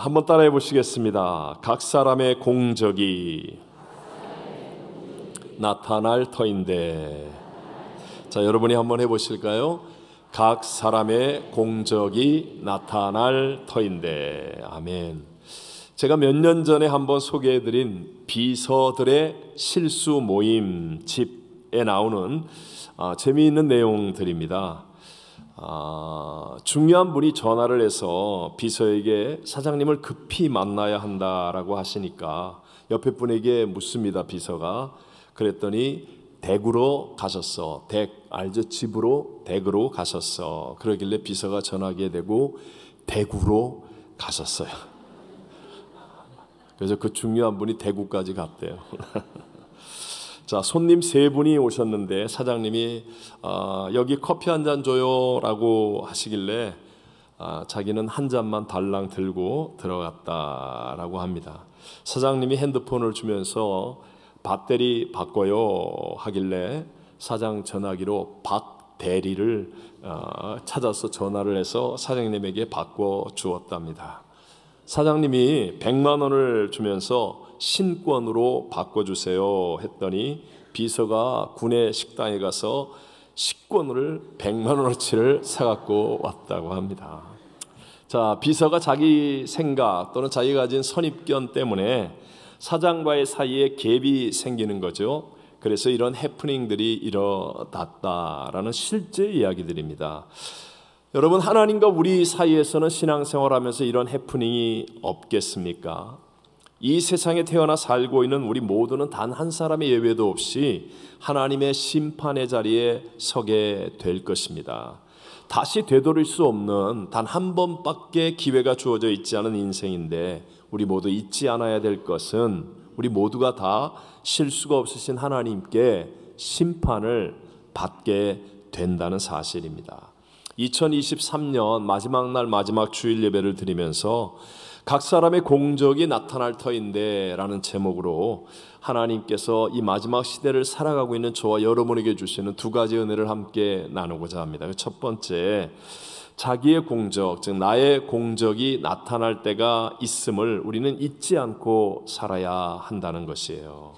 한번 따라해 보시겠습니다. 각 사람의 공적이 나타날 터인데. 자, 여러분이 한번 해보실까요? 각 사람의 공적이 나타날 터인데. 아멘. 제가 몇 년 전에 한번 소개해드린 비서들의 실수 모임 집에 나오는 재미있는 내용들입니다. 중요한 분이 전화를 해서 비서에게 사장님을 급히 만나야 한다라고 하시니까 옆에 분에게 묻습니다. 비서가. 그랬더니 댁으로 가셨어. 댁 알죠? 집으로 댁으로 가셨어. 그러길래 비서가 전화하게 되고 대구로 가셨어요. 그래서 그 중요한 분이 대구까지 갔대요. 자, 손님 3분이 오셨는데 사장님이 여기 커피 한 잔 줘요 라고 하시길래 자기는 한 잔만 달랑 들고 들어갔다라고 합니다. 사장님이 핸드폰을 주면서 배터리 바꿔요 하길래 사장 전화기로 박 대리를 찾아서 전화를 해서 사장님에게 바꿔 주었답니다. 사장님이 100만 원을 주면서 신권으로 바꿔주세요 했더니 비서가 구내 식당에 가서 식권을 100만 원어치를 사갖고 왔다고 합니다. 자, 비서가 자기 생각 또는 자기가 가진 선입견 때문에 사장과의 사이에 갭이 생기는 거죠. 그래서 이런 해프닝들이 일어났다라는 실제 이야기들입니다. 여러분, 하나님과 우리 사이에서는 신앙생활하면서 이런 해프닝이 없겠습니까? 이 세상에 태어나 살고 있는 우리 모두는 단 한 사람의 예외도 없이 하나님의 심판의 자리에 서게 될 것입니다. 다시 되돌릴 수 없는 단 한 번밖에 기회가 주어져 있지 않은 인생인데 우리 모두 잊지 않아야 될 것은 우리 모두가 다 실수가 없으신 하나님께 심판을 받게 된다는 사실입니다. 2023년 마지막 날 마지막 주일 예배를 드리면서 각 사람의 공적이 나타날 터인데 라는 제목으로 하나님께서 이 마지막 시대를 살아가고 있는 저와 여러분에게 주시는 2가지 은혜를 함께 나누고자 합니다. 첫 번째, 자기의 공적, 즉 나의 공적이 나타날 때가 있음을 우리는 잊지 않고 살아야 한다는 것이에요.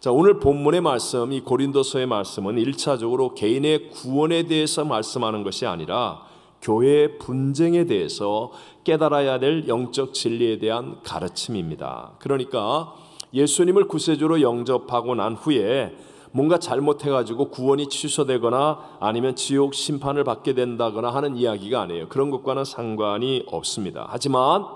자, 오늘 본문의 말씀, 이 고린도서의 말씀은 1차적으로 개인의 구원에 대해서 말씀하는 것이 아니라 교회의 분쟁에 대해서 깨달아야 될 영적 진리에 대한 가르침입니다. 그러니까 예수님을 구세주로 영접하고 난 후에 뭔가 잘못해가지고 구원이 취소되거나 아니면 지옥 심판을 받게 된다거나 하는 이야기가 아니에요. 그런 것과는 상관이 없습니다. 하지만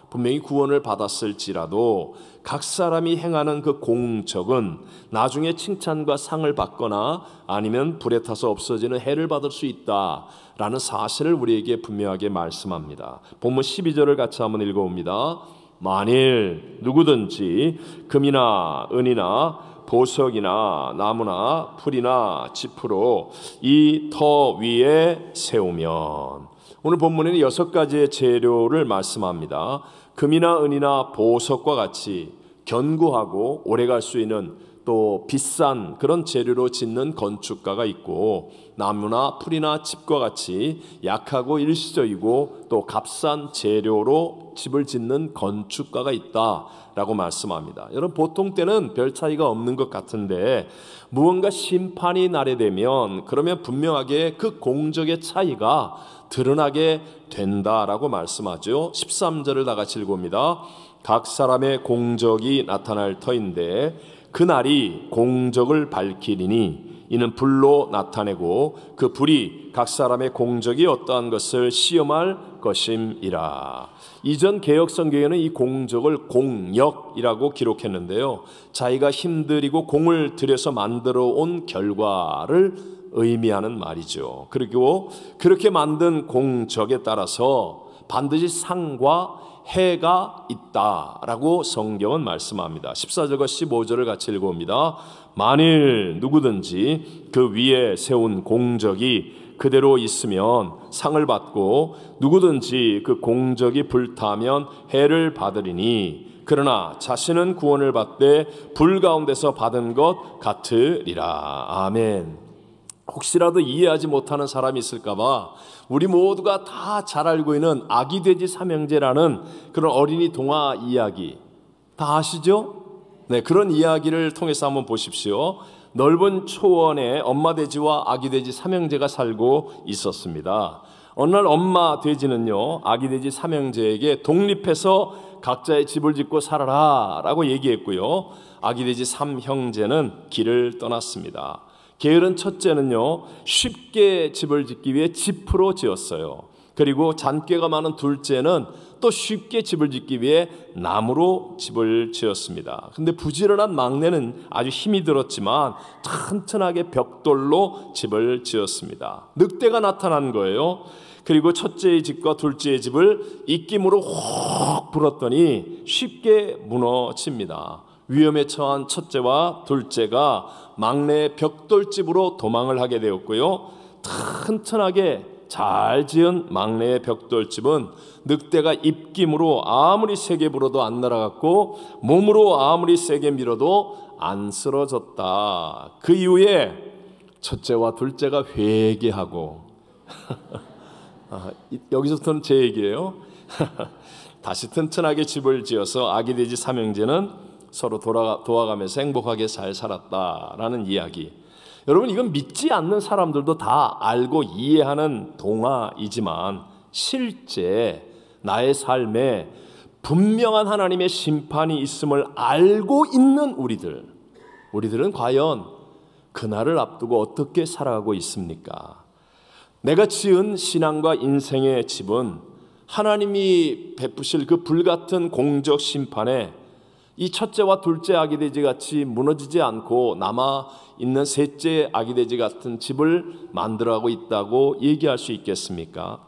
분명히 구원을 받았을지라도 각 사람이 행하는 그 공적은 나중에 칭찬과 상을 받거나 아니면 불에 타서 없어지는 해를 받을 수 있다라는 사실을 우리에게 분명하게 말씀합니다. 본문 12절을 같이 한번 읽어봅니다. 만일 누구든지 금이나 은이나 보석이나 나무나 풀이나 짚으로 이 터 위에 세우면, 오늘 본문에는 6가지의 재료를 말씀합니다. 금이나 은이나 보석과 같이 견고하고 오래갈 수 있는 또 비싼 그런 재료로 짓는 건축가가 있고, 나무나 풀이나 짚과 같이 약하고 일시적이고 또 값싼 재료로 집을 짓는 건축가가 있다라고 말씀합니다. 여러분, 보통 때는 별 차이가 없는 것 같은데 무언가 심판이 나게 되면 그러면 분명하게 그 공적의 차이가 드러나게 된다라고 말씀하죠. 13절을 다 같이 읽어봅니다. 각 사람의 공적이 나타날 터인데 그날이 공적을 밝히리니 이는 불로 나타내고 그 불이 각 사람의 공적이 어떠한 것을 시험할 것임이라. 이전 개역 성경에는 이 공적을 공역이라고 기록했는데요, 자기가 힘들이고 공을 들여서 만들어 온 결과를 의미하는 말이죠. 그리고 그렇게 만든 공적에 따라서 반드시 상과 해가 있다라고 성경은 말씀합니다. 14절과 15절을 같이 읽어봅니다. 만일 누구든지 그 위에 세운 공적이 그대로 있으면 상을 받고 누구든지 그 공적이 불타면 해를 받으리니 그러나 자신은 구원을 받되 불 가운데서 받은 것 같으리라. 아멘. 혹시라도 이해하지 못하는 사람이 있을까봐 우리 모두가 다 잘 알고 있는 아기 돼지 삼형제라는 그런 어린이 동화 이야기 다 아시죠? 네, 그런 이야기를 통해서 한번 보십시오. 넓은 초원에 엄마 돼지와 아기 돼지 삼형제가 살고 있었습니다. 어느 날 엄마 돼지는요, 아기 돼지 삼형제에게 독립해서 각자의 집을 짓고 살아라 라고 얘기했고요, 아기 돼지 삼형제는 길을 떠났습니다. 게으른 첫째는요, 쉽게 집을 짓기 위해 지프로 지었어요. 그리고 잔꾀가 많은 둘째는 또 쉽게 집을 짓기 위해 나무로 집을 지었습니다. 근데 부지런한 막내는 아주 힘이 들었지만 튼튼하게 벽돌로 집을 지었습니다. 늑대가 나타난 거예요. 그리고 첫째의 집과 둘째의 집을 입김으로 혹 불었더니 쉽게 무너집니다. 위험에 처한 첫째와 둘째가 막내의 벽돌집으로 도망을 하게 되었고요, 튼튼하게 잘 지은 막내의 벽돌집은 늑대가 입김으로 아무리 세게 불어도 안 날아갔고 몸으로 아무리 세게 밀어도 안 쓰러졌다. 그 이후에 첫째와 둘째가 회개하고 여기서부터는 제 얘기예요. 다시 튼튼하게 집을 지어서 아기 돼지 삼형제는 서로 도와가면서 행복하게 잘 살았다라는 이야기. 여러분, 이건 믿지 않는 사람들도 다 알고 이해하는 동화이지만 실제 나의 삶에 분명한 하나님의 심판이 있음을 알고 있는 우리들은 과연 그날을 앞두고 어떻게 살아가고 있습니까? 내가 지은 신앙과 인생의 집은 하나님이 베푸실 그 불같은 공적 심판에 이 첫째와 둘째 아기 돼지 같이 무너지지 않고 남아 있는 셋째 아기 돼지 같은 집을 만들어가고 있다고 얘기할 수 있겠습니까?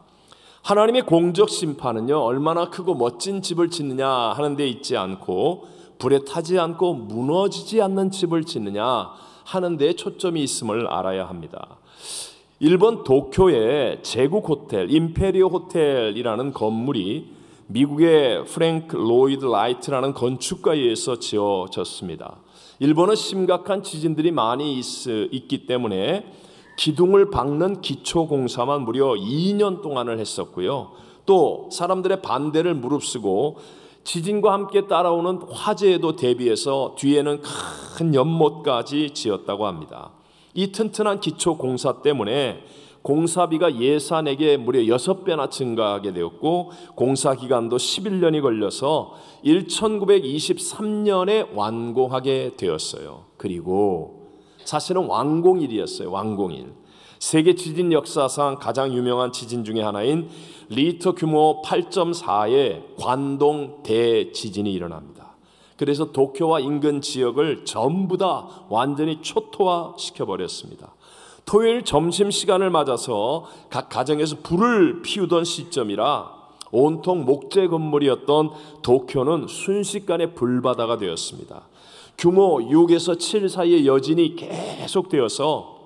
하나님의 공적 심판은요, 얼마나 크고 멋진 집을 짓느냐 하는 데 있지 않고 불에 타지 않고 무너지지 않는 집을 짓느냐 하는 데에 초점이 있음을 알아야 합니다. 일본 도쿄의 제국 호텔, 임페리오 호텔이라는 건물이 미국의 프랭크 로이드 라이트라는 건축가에 의해서 지어졌습니다. 일본은 심각한 지진들이 많이 있기 때문에 기둥을 박는 기초공사만 무려 2년 동안을 했었고요, 또 사람들의 반대를 무릅쓰고 지진과 함께 따라오는 화재에도 대비해서 뒤에는 큰 연못까지 지었다고 합니다. 이 튼튼한 기초공사 때문에 공사비가 예산액의 무려 6배나 증가하게 되었고 공사 기간도 11년이 걸려서 1923년에 완공하게 되었어요. 그리고 사실은 완공일이었어요. 완공일. 세계 지진 역사상 가장 유명한 지진 중에 하나인 리터 규모 8.4의 관동 대지진이 일어납니다. 그래서 도쿄와 인근 지역을 전부 다 완전히 초토화 시켜버렸습니다. 토요일 점심시간을 맞아서 각 가정에서 불을 피우던 시점이라 온통 목재 건물이었던 도쿄는 순식간에 불바다가 되었습니다. 규모 6에서 7 사이의 여진이 계속되어서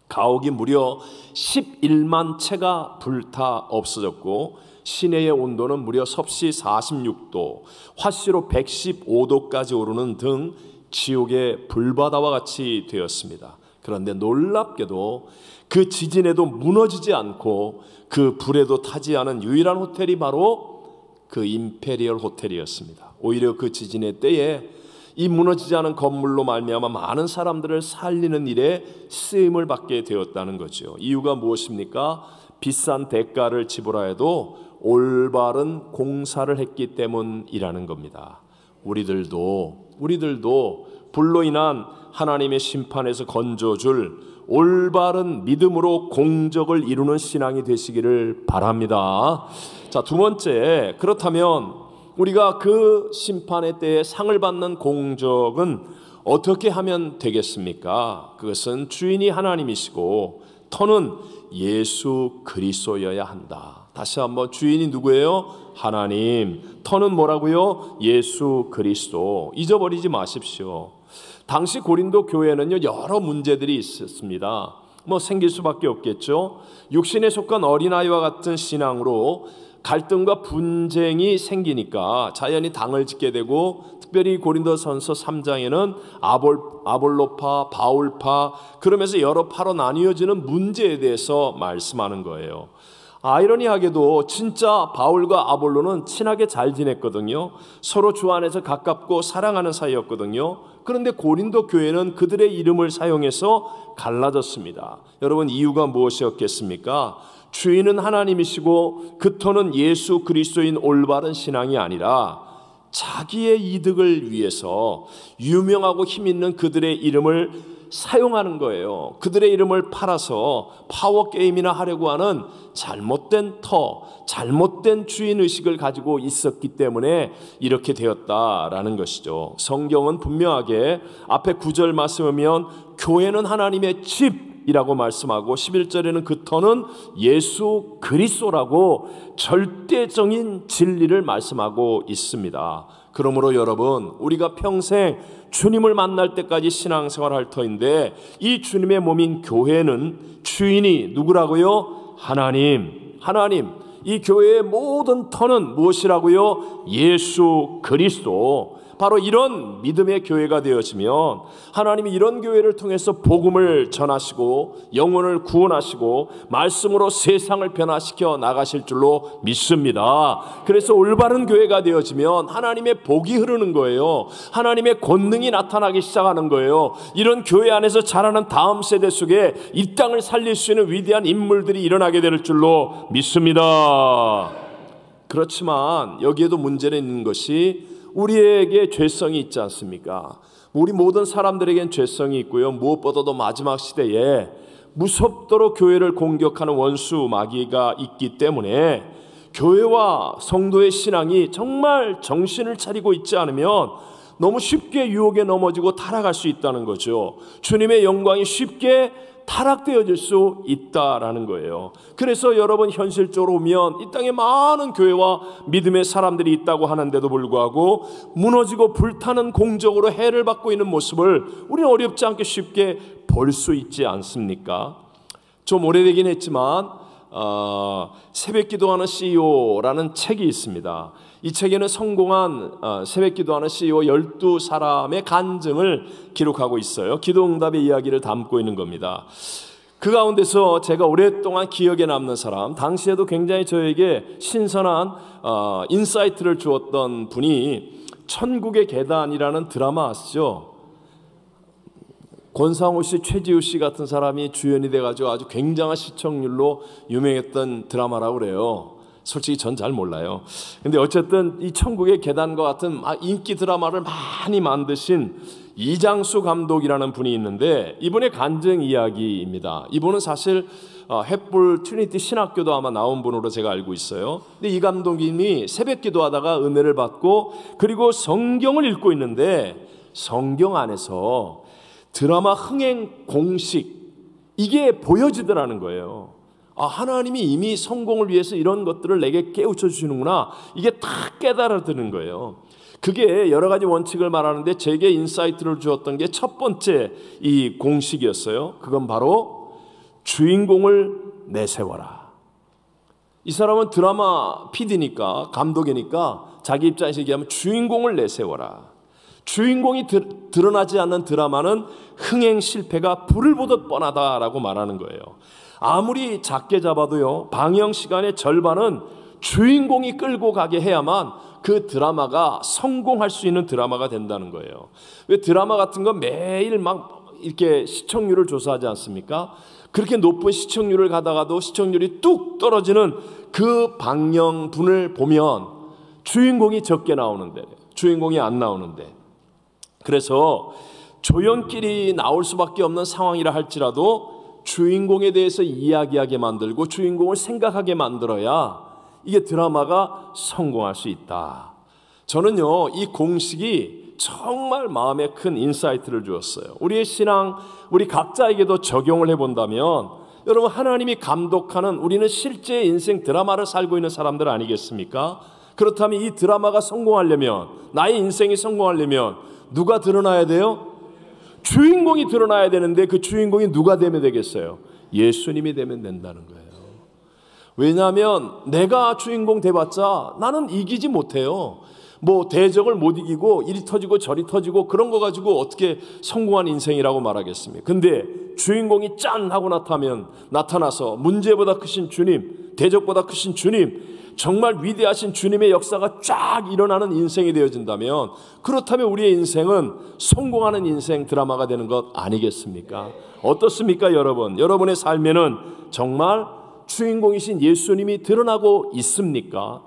가옥이 무려 11만 채가 불타 없어졌고 시내의 온도는 무려 섭씨 46도, 화씨로 115도까지 오르는 등 지옥의 불바다와 같이 되었습니다. 그런데 놀랍게도 그 지진에도 무너지지 않고 그 불에도 타지 않은 유일한 호텔이 바로 그 임페리얼 호텔이었습니다. 오히려 그 지진의 때에 이 무너지지 않은 건물로 말미암아 많은 사람들을 살리는 일에 쓰임을 받게 되었다는 거죠. 이유가 무엇입니까? 비싼 대가를 지불하여도 올바른 공사를 했기 때문이라는 겁니다. 우리들도 불로 인한 하나님의 심판에서 건져줄 올바른 믿음으로 공적을 이루는 신앙이 되시기를 바랍니다. 자, 두 번째, 그렇다면 우리가 그 심판의 때에 상을 받는 공적은 어떻게 하면 되겠습니까? 그것은 주인이 하나님이시고 터는 예수 그리스도여야 한다. 다시 한번, 주인이 누구예요? 하나님. 터는 뭐라고요? 예수 그리스도. 잊어버리지 마십시오. 당시 고린도 교회는요, 여러 문제들이 있었습니다. 생길 수밖에 없겠죠. 육신에 속한 어린아이와 같은 신앙으로 갈등과 분쟁이 생기니까 자연히 당을 짓게 되고, 특별히 고린도전서 3장에는 아볼로파, 바울파, 그러면서 여러 파로 나뉘어지는 문제에 대해서 말씀하는 거예요. 아이러니하게도 진짜 바울과 아볼로는 친하게 잘 지냈거든요. 서로 주 안에서 가깝고 사랑하는 사이였거든요. 그런데 고린도 교회는 그들의 이름을 사용해서 갈라졌습니다. 여러분, 이유가 무엇이었겠습니까? 주인은 하나님이시고 그 터는 예수 그리스도인 올바른 신앙이 아니라 자기의 이득을 위해서 유명하고 힘있는 그들의 이름을 사용하는 거예요. 그들의 이름을 팔아서 파워게임이나 하려고 하는 잘못된 잘못된 주인의식을 가지고 있었기 때문에 이렇게 되었다라는 것이죠. 성경은 분명하게 앞에 9절 말씀하면 교회는 하나님의 집이라고 말씀하고 11절에는 그 터는 예수 그리스도라고 절대적인 진리를 말씀하고 있습니다. 그러므로 여러분, 우리가 평생 주님을 만날 때까지 신앙생활할 터인데 이 주님의 몸인 교회는 주인이 누구라고요? 하나님. 이 교회의 모든 터는 무엇이라고요? 예수 그리스도. 바로 이런 믿음의 교회가 되어지면 하나님이 이런 교회를 통해서 복음을 전하시고 영혼을 구원하시고 말씀으로 세상을 변화시켜 나가실 줄로 믿습니다. 그래서 올바른 교회가 되어지면 하나님의 복이 흐르는 거예요. 하나님의 권능이 나타나기 시작하는 거예요. 이런 교회 안에서 자라는 다음 세대 속에 이 땅을 살릴 수 있는 위대한 인물들이 일어나게 될 줄로 믿습니다. 그렇지만 여기에도 문제는 있는 것이 우리에게 죄성이 있지 않습니까? 우리 모든 사람들에겐 죄성이 있고요. 무엇보다도 마지막 시대에 무섭도록 교회를 공격하는 원수 마귀가 있기 때문에 교회와 성도의 신앙이 정말 정신을 차리고 있지 않으면 너무 쉽게 유혹에 넘어지고 타락할 수 있다는 거죠. 주님의 영광이 쉽게 타락되어질 수 있다라는 거예요. 그래서 여러분, 현실적으로 보면 이 땅에 많은 교회와 믿음의 사람들이 있다고 하는데도 불구하고 무너지고 불타는 공적으로 해를 받고 있는 모습을 우리는 어렵지 않게 쉽게 볼 수 있지 않습니까? 좀 오래되긴 했지만 새벽기도하는 CEO라는 책이 있습니다. 이 책에는 성공한 새벽기도하는 CEO 12사람의 간증을 기록하고 있어요. 기도응답의 이야기를 담고 있는 겁니다. 그 가운데서 제가 오랫동안 기억에 남는 사람, 당시에도 굉장히 저에게 신선한 인사이트를 주었던 분이 천국의 계단이라는 드라마 아시죠? 권상우 씨, 최지우 씨 같은 사람이 주연이 돼가지고 아주 굉장한 시청률로 유명했던 드라마라고 그래요. 솔직히 전 잘 몰라요. 근데 어쨌든 이 천국의 계단과 같은 인기 드라마를 많이 만드신 이장수 감독이라는 분이 있는데 이분의 간증 이야기입니다. 이분은 사실 햇불 트리니티 신학교도 아마 나온 분으로 제가 알고 있어요. 근데 이 감독님이 새벽 기도하다가 은혜를 받고 그리고 성경을 읽고 있는데 성경 안에서 드라마 흥행 공식 이게 보여지더라는 거예요. 하나님이 이미 성공을 위해서 이런 것들을 내게 깨우쳐 주시는구나. 이게 딱 깨달아드는 거예요. 그게 여러 가지 원칙을 말하는데 제게 인사이트를 주었던 게 첫 번째 이 공식이었어요. 그건 바로 주인공을 내세워라. 이 사람은 드라마 PD니까 감독이니까 자기 입장에서 얘기하면 주인공을 내세워라. 주인공이 드러나지 않는 드라마는 흥행 실패가 불을 보듯 뻔하다라고 말하는 거예요. 아무리 작게 잡아도요, 방영 시간의 절반은 주인공이 끌고 가게 해야만 그 드라마가 성공할 수 있는 드라마가 된다는 거예요. 왜 드라마 같은 거 매일 막 이렇게 시청률을 조사하지 않습니까? 그렇게 높은 시청률을 가다가도 시청률이 뚝 떨어지는 그 방영분을 보면 주인공이 적게 나오는데, 주인공이 안 나오는데, 그래서 조연끼리 나올 수밖에 없는 상황이라 할지라도 주인공에 대해서 이야기하게 만들고 주인공을 생각하게 만들어야 이게 드라마가 성공할 수 있다. 저는요, 이 공식이 정말 마음에 큰 인사이트를 주었어요. 우리의 신앙, 우리 각자에게도 적용을 해본다면 여러분, 하나님이 감독하는 우리는 실제 인생 드라마를 살고 있는 사람들 아니겠습니까? 그렇다면 이 드라마가 성공하려면, 나의 인생이 성공하려면 누가 드러나야 돼요? 주인공이 드러나야 되는데 그 주인공이 누가 되면 되겠어요? 예수님이 되면 된다는 거예요. 왜냐하면 내가 주인공 돼봤자 나는 이기지 못해요. 뭐 대적을 못 이기고 이리 터지고 저리 터지고 그런 거 가지고 어떻게 성공한 인생이라고 말하겠습니까? 근데 주인공이 짠 하고 나타나서 문제보다 크신 주님, 대적보다 크신 주님, 정말 위대하신 주님의 역사가 쫙 일어나는 인생이 되어진다면, 그렇다면 우리의 인생은 성공하는 인생 드라마가 되는 것 아니겠습니까? 어떻습니까, 여러분? 여러분의 삶에는 정말 주인공이신 예수님이 드러나고 있습니까?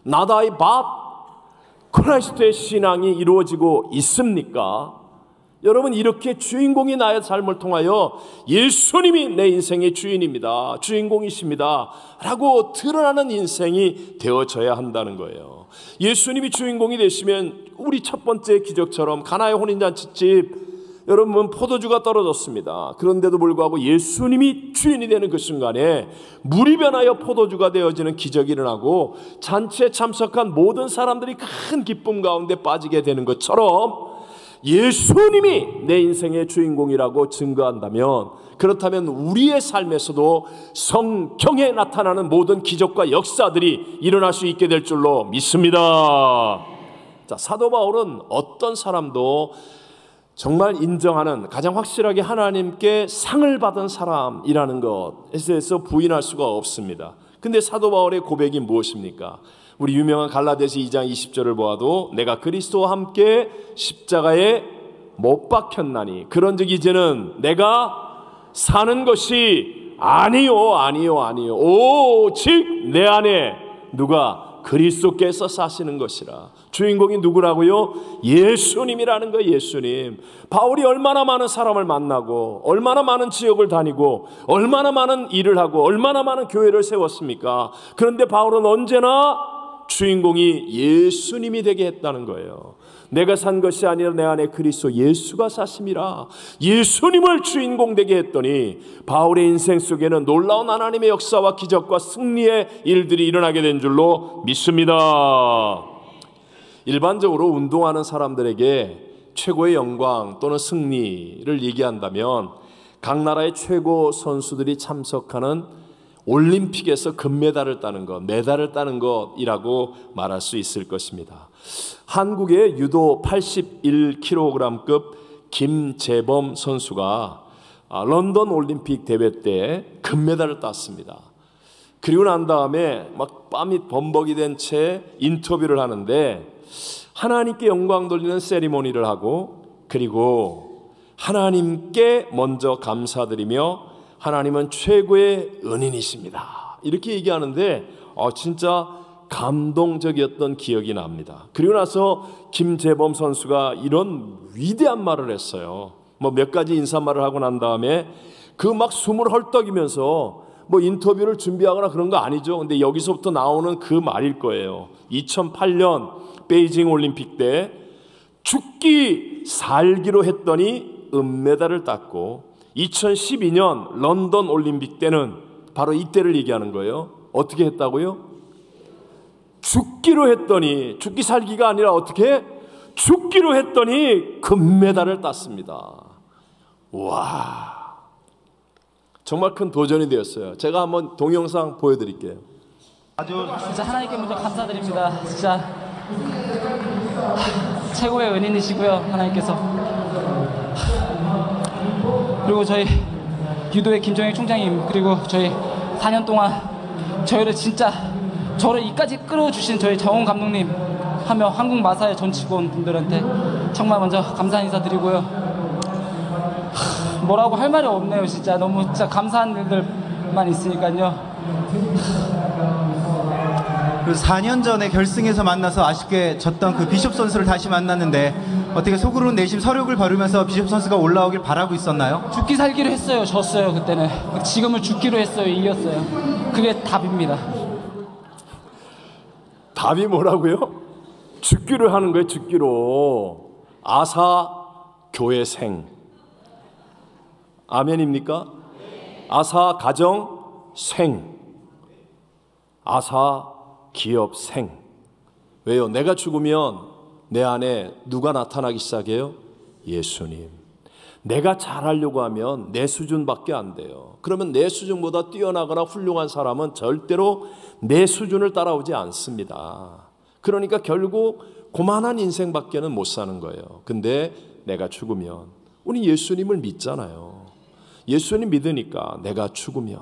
Not I but 크리스도의 신앙이 이루어지고 있습니까? 여러분, 이렇게 주인공이 나의 삶을 통하여 예수님이 내 인생의 주인입니다, 주인공이십니다 라고 드러나는 인생이 되어져야 한다는 거예요. 예수님이 주인공이 되시면 우리 첫 번째 기적처럼 가나의 혼인잔치집, 여러분 포도주가 떨어졌습니다. 그런데도 불구하고 예수님이 주인이 되는 그 순간에 물이 변하여 포도주가 되어지는 기적이 일어나고 잔치에 참석한 모든 사람들이 큰 기쁨 가운데 빠지게 되는 것처럼 예수님이 내 인생의 주인공이라고 증거한다면, 그렇다면 우리의 삶에서도 성경에 나타나는 모든 기적과 역사들이 일어날 수 있게 될 줄로 믿습니다. 자, 사도 바울은 어떤 사람도 정말 인정하는, 가장 확실하게 하나님께 상을 받은 사람이라는 것에 대해서 부인할 수가 없습니다. 근데 사도 바울의 고백이 무엇입니까? 우리 유명한 갈라디아서 2장 20절을 보아도 내가 그리스도와 함께 십자가에 못 박혔나니 그런즉 이제는 내가 사는 것이 아니요 오직 내 안에 누가 그리스도께서 사시는 것이라. 주인공이 누구라고요? 예수님이라는 거예요. 예수님. 바울이 얼마나 많은 사람을 만나고 얼마나 많은 지역을 다니고 얼마나 많은 일을 하고 얼마나 많은 교회를 세웠습니까? 그런데 바울은 언제나 주인공이 예수님이 되게 했다는 거예요. 내가 산 것이 아니라 내 안에 그리스도 예수가 사심이라. 예수님을 주인공 되게 했더니 바울의 인생 속에는 놀라운 하나님의 역사와 기적과 승리의 일들이 일어나게 된 줄로 믿습니다. 일반적으로 운동하는 사람들에게 최고의 영광 또는 승리를 얘기한다면 각 나라의 최고 선수들이 참석하는 올림픽에서 금메달을 따는 것, 메달을 따는 것이라고 말할 수 있을 것입니다. 한국의 유도 81kg급 김재범 선수가 런던 올림픽 대회 때 금메달을 땄습니다. 그리고 난 다음에 막 땀이 범벅이 된 채 인터뷰를 하는데 하나님께 영광 돌리는 세리머니를 하고, 그리고 하나님께 먼저 감사드리며 하나님은 최고의 은인이십니다 이렇게 얘기하는데 진짜 감동적이었던 기억이 납니다. 그리고 나서 김재범 선수가 이런 위대한 말을 했어요. 뭐 몇 가지 인사말을 하고 난 다음에 그 막 숨을 헐떡이면서 뭐 인터뷰를 준비하거나 그런 거 아니죠. 근데 여기서부터 나오는 그 말일 거예요. 2008년 베이징 올림픽 때 죽기 살기로 했더니 은메달을 땄고, 2012년 런던 올림픽 때는 바로 이때를 얘기하는 거예요. 어떻게 했다고요? 죽기로 했더니, 죽기 살기가 아니라 어떻게? 죽기로 했더니 금메달을 땄습니다. 와, 정말 큰 도전이 되었어요. 제가 한번 동영상 보여드릴게요. 진짜 하나님께 먼저 감사드립니다. 진짜 최고의 은인이시고요, 하나님께서. 그리고 저희 유도의 김정희 총장님, 그리고 저희 4년 동안 저희를 이까지 끌어주신 저희 정원 감독님 하며 한국 마사의 전 직원분들한테 정말 먼저 감사 인사드리고요. 뭐라고 할 말이 없네요. 진짜 너무 감사한 일들만 있으니까요. 그 4년 전에 결승에서 만나서 아쉽게 졌던 그 비숍 선수를 다시 만났는데 어떻게 속으로는 내심 서력을 바르면서 비숍 선수가 올라오길 바라고 있었나요? 죽기 살기로 했어요. 졌어요. 그때는. 지금은 죽기로 했어요. 이겼어요. 그게 답입니다. 답이 뭐라고요? 죽기로 하는 거예요. 죽기로. 아사 교회생. 아멘입니까? 아사 가정생. 아사 기업생. 왜요? 내가 죽으면 내 안에 누가 나타나기 시작해요? 예수님. 내가 잘하려고 하면 내 수준밖에 안 돼요. 그러면 내 수준보다 뛰어나거나 훌륭한 사람은 절대로 내 수준을 따라오지 않습니다. 그러니까 결국 고만한 인생밖에는 못 사는 거예요. 근데 내가 죽으면, 우리 예수님을 믿잖아요. 예수님 믿으니까 내가 죽으면,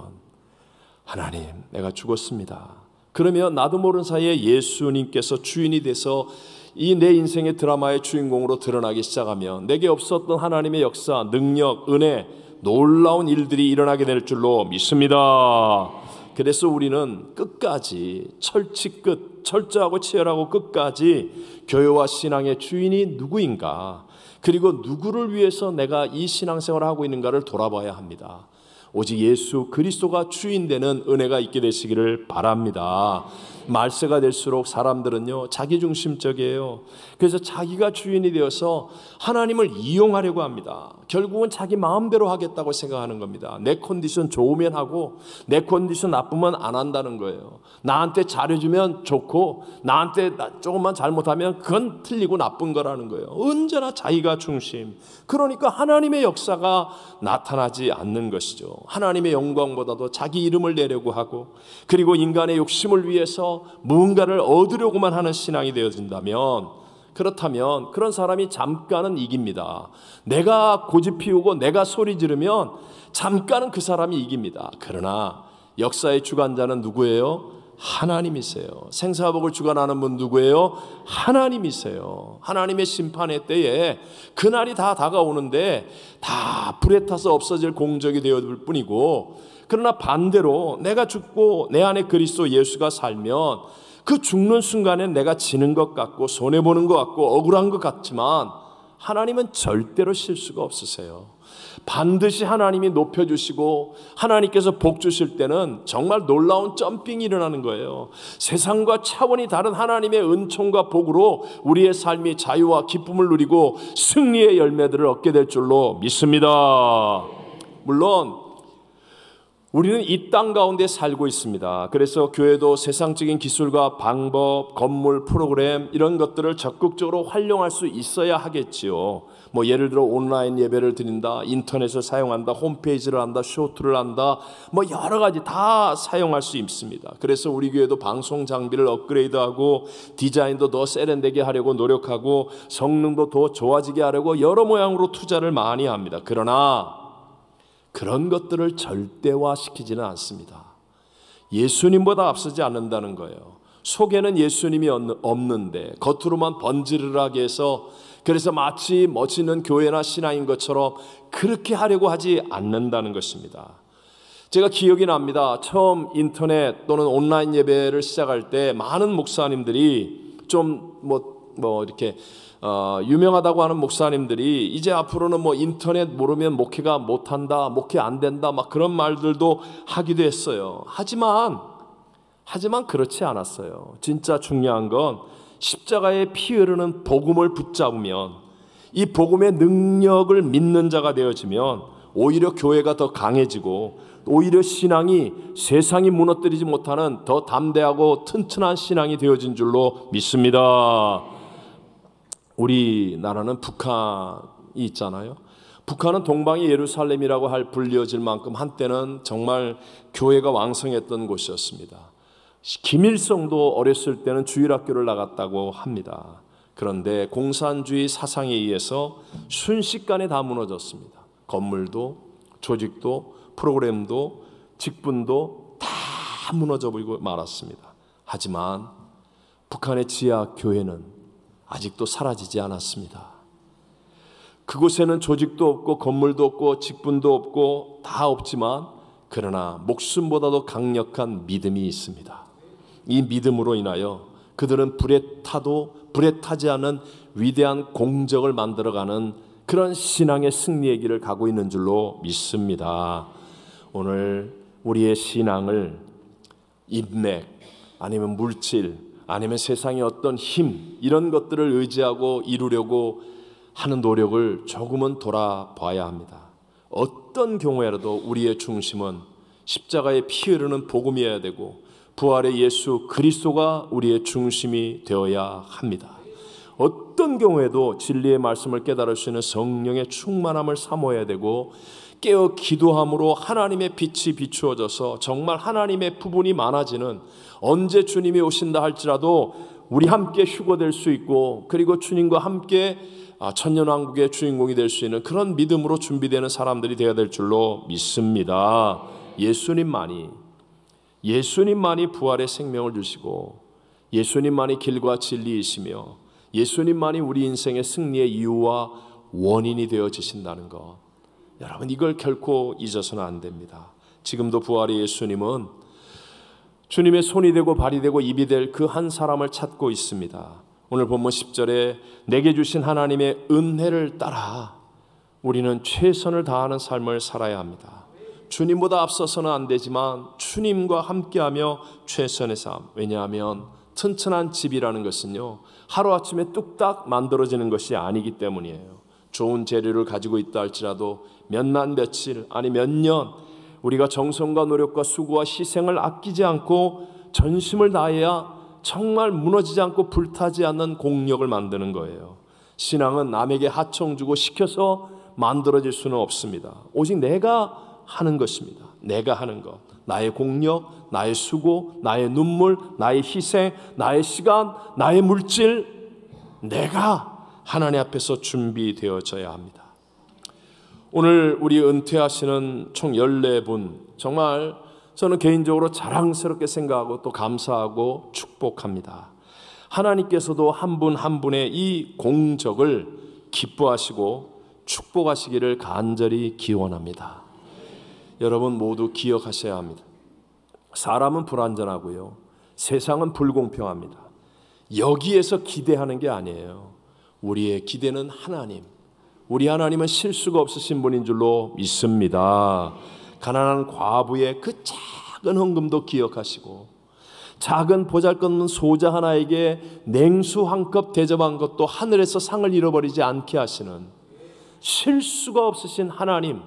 하나님 내가 죽었습니다. 그러면 나도 모르는 사이에 예수님께서 주인이 돼서 이 내 인생의 드라마의 주인공으로 드러나기 시작하면 내게 없었던 하나님의 역사, 능력, 은혜, 놀라운 일들이 일어나게 될 줄로 믿습니다. 그래서 우리는 끝까지 철저하고 치열하고 끝까지 교회와 신앙의 주인이 누구인가, 그리고 누구를 위해서 내가 이 신앙생활을 하고 있는가를 돌아봐야 합니다. 오직 예수 그리스도가 주인 되는 은혜가 있게 되시기를 바랍니다. 말세가 될수록 사람들은요 자기중심적이에요. 그래서 자기가 주인이 되어서 하나님을 이용하려고 합니다. 결국은 자기 마음대로 하겠다고 생각하는 겁니다. 내 컨디션 좋으면 하고 내 컨디션 나쁘면 안 한다는 거예요. 나한테 잘해주면 좋고 나한테 조금만 잘못하면 그건 틀리고 나쁜 거라는 거예요. 언제나 자기가 중심. 그러니까 하나님의 역사가 나타나지 않는 것이죠. 하나님의 영광보다도 자기 이름을 내려고 하고, 그리고 인간의 욕심을 위해서 무언가를 얻으려고만 하는 신앙이 되어진다면, 그렇다면 그런 사람이 잠깐은 이깁니다. 내가 고집 피우고 내가 소리 지르면 잠깐은 그 사람이 이깁니다. 그러나 역사의 주관자는 누구예요? 하나님이세요. 생사복을 주관하는 분 누구예요? 하나님이세요. 하나님의 심판의 때에 그날이 다 다가오는데 다 불에 타서 없어질 공적이 되어질 뿐이고, 그러나 반대로 내가 죽고 내 안에 그리스도 예수가 살면 그 죽는 순간에 내가 지는 것 같고 손해보는 것 같고 억울한 것 같지만 하나님은 절대로 실수가 없으세요. 반드시 하나님이 높여주시고 하나님께서 복 주실 때는 정말 놀라운 점핑이 일어나는 거예요. 세상과 차원이 다른 하나님의 은총과 복으로 우리의 삶이 자유와 기쁨을 누리고 승리의 열매들을 얻게 될 줄로 믿습니다. 물론 우리는 이 땅 가운데 살고 있습니다. 그래서 교회도 세상적인 기술과 방법, 건물, 프로그램 이런 것들을 적극적으로 활용할 수 있어야 하겠지요. 뭐 예를 들어 온라인 예배를 드린다, 인터넷을 사용한다, 홈페이지를 한다, 쇼트를 한다, 뭐 여러 가지 다 사용할 수 있습니다. 그래서 우리 교회도 방송 장비를 업그레이드하고 디자인도 더 세련되게 하려고 노력하고 성능도 더 좋아지게 하려고 여러 모양으로 투자를 많이 합니다. 그러나 그런 것들을 절대화시키지는 않습니다. 예수님보다 앞서지 않는다는 거예요. 속에는 예수님이 없는데 겉으로만 번지르르하게 해서, 그래서 마치 멋있는 교회나 신앙인 것처럼 그렇게 하려고 하지 않는다는 것입니다. 제가 기억이 납니다. 처음 인터넷 또는 온라인 예배를 시작할 때 많은 목사님들이 좀 이렇게 유명하다고 하는 목사님들이 이제 앞으로는 뭐 인터넷 모르면 목회가 못한다, 목회 안 된다, 막 그런 말들도 하기도 했어요. 하지만 그렇지 않았어요. 진짜 중요한 건 십자가에 피 흐르는 복음을 붙잡으면, 이 복음의 능력을 믿는 자가 되어지면 오히려 교회가 더 강해지고, 오히려 신앙이 세상이 무너뜨리지 못하는 더 담대하고 튼튼한 신앙이 되어진 줄로 믿습니다. 우리나라는 북한이 있잖아요. 북한은 동방의 예루살렘이라고 불려질 만큼 한때는 정말 교회가 왕성했던 곳이었습니다. 김일성도 어렸을 때는 주일학교를 나갔다고 합니다. 그런데 공산주의 사상에 의해서 순식간에 다 무너졌습니다. 건물도, 조직도, 프로그램도, 직분도 다 무너져버리고 말았습니다. 하지만 북한의 지하 교회는 아직도 사라지지 않았습니다. 그곳에는 조직도 없고 건물도 없고 직분도 없고 다 없지만, 그러나 목숨보다도 강력한 믿음이 있습니다. 이 믿음으로 인하여 그들은 불에 타지 않은 위대한 공적을 만들어가는 그런 신앙의 승리의 길을 가고 있는 줄로 믿습니다. 오늘 우리의 신앙을 인맥 아니면 물질 아니면 세상의 어떤 힘, 이런 것들을 의지하고 이루려고 하는 노력을 조금은 돌아봐야 합니다. 어떤 경우에라도 우리의 중심은 십자가에 피 흐르는 복음이어야 되고 부활의 예수 그리스도가 우리의 중심이 되어야 합니다. 어떤 어떤 경우에도 진리의 말씀을 깨달을 수 있는 성령의 충만함을 사모해야 되고, 깨어 기도함으로 하나님의 빛이 비추어져서 정말 하나님의 부분이 많아지는, 언제 주님이 오신다 할지라도 우리 함께 휴거될 수 있고, 그리고 주님과 함께 천년왕국의 주인공이 될 수 있는 그런 믿음으로 준비되는 사람들이 되어야 될 줄로 믿습니다. 예수님만이 부활의 생명을 주시고, 예수님만이 길과 진리이시며, 예수님만이 우리 인생의 승리의 이유와 원인이 되어지신다는 것, 여러분 이걸 결코 잊어서는 안 됩니다. 지금도 부활의 예수님은 주님의 손이 되고 발이 되고 입이 될 그 한 사람을 찾고 있습니다. 오늘 본문 10절에 내게 주신 하나님의 은혜를 따라 우리는 최선을 다하는 삶을 살아야 합니다. 주님보다 앞서서는 안 되지만 주님과 함께하며 최선의 삶. 왜냐하면 튼튼한 집이라는 것은요, 하루아침에 뚝딱 만들어지는 것이 아니기 때문이에요. 좋은 재료를 가지고 있다 할지라도 몇 날 며칠, 아니 몇 년 우리가 정성과 노력과 수고와 희생을 아끼지 않고 전심을 다해야 정말 무너지지 않고 불타지 않는 공력을 만드는 거예요. 신앙은 남에게 하청 주고 시켜서 만들어질 수는 없습니다. 오직 내가 하는 것입니다. 내가 하는 것, 나의 공력, 나의 수고, 나의 눈물, 나의 희생, 나의 시간, 나의 물질, 내가 하나님 앞에서 준비되어져야 합니다. 오늘 우리 은퇴하시는 총 14분, 정말 저는 개인적으로 자랑스럽게 생각하고 또 감사하고 축복합니다. 하나님께서도 한 분 한 분의 이 공적을 기뻐하시고 축복하시기를 간절히 기원합니다. 여러분 모두 기억하셔야 합니다. 사람은 불완전하고요, 세상은 불공평합니다. 여기에서 기대하는 게 아니에요. 우리의 기대는 하나님, 우리 하나님은 실수가 없으신 분인 줄로 믿습니다. 가난한 과부의 그 작은 헌금도 기억하시고, 작은 보잘것없는 소자 하나에게 냉수 한 컵 대접한 것도 하늘에서 상을 잃어버리지 않게 하시는 실수가 없으신 하나님,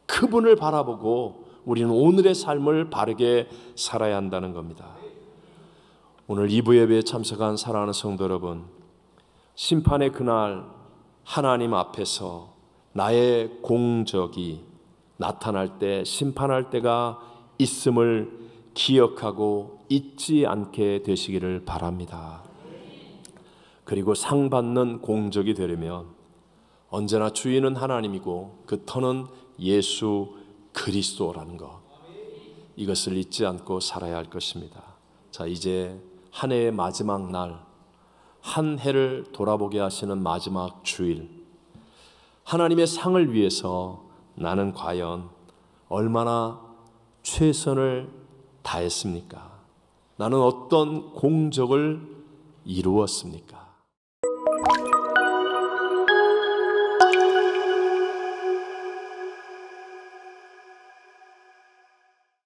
그분을 바라보고 우리는 오늘의 삶을 바르게 살아야 한다는 겁니다. 오늘 2부 예배에 참석한 사랑하는 성도 여러분, 심판의 그날 하나님 앞에서 나의 공적이 나타날 때, 심판할 때가 있음을 기억하고 잊지 않게 되시기를 바랍니다. 그리고 상 받는 공적이 되려면 언제나 주인은 하나님이고 그 터는 예수 그리스도라는 것, 이것을 잊지 않고 살아야 할 것입니다. 자, 이제 한 해의 마지막 날, 한 해를 돌아보게 하시는 마지막 주일, 하나님의 상을 위해서 나는 과연 얼마나 최선을 다했습니까? 나는 어떤 공적을 이루었습니까?